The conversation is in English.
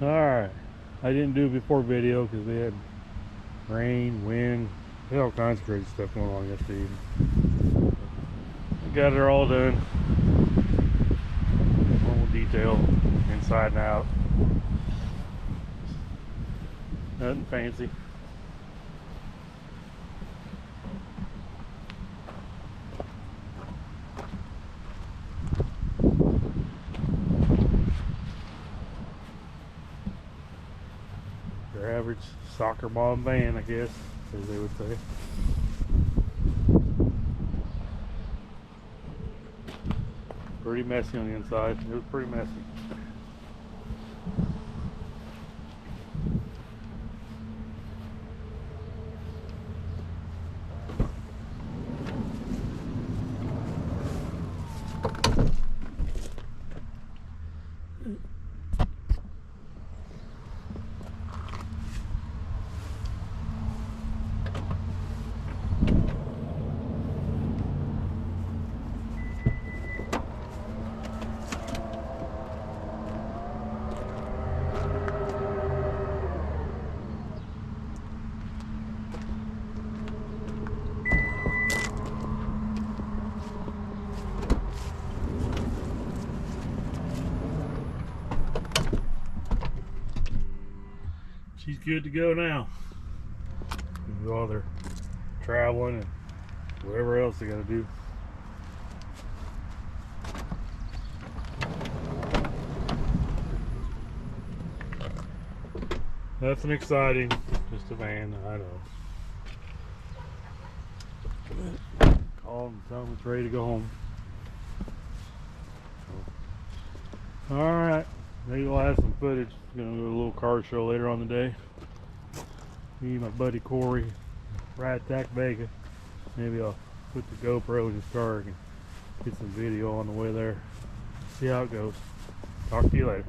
Alright. I didn't do a before video because we had rain, wind, we had all kinds of crazy stuff going on yesterday evening. I got it all done. Normal detail, inside and out. Nothing fancy. Your average soccer mom van, I guess, as they would say. Pretty messy on the inside. It was pretty messy. She's good to go now. Do all their traveling and whatever else they gotta do. Nothing exciting, just a van, I know. Call them, tell them it's ready to go home. Alright, maybe we'll have some footage. Gonna do a little car show later on the day. Me and my buddy Corey, Ride Attack Vega. Maybe I'll put the GoPro in his car and get some video on the way there. See how it goes. Talk to you later.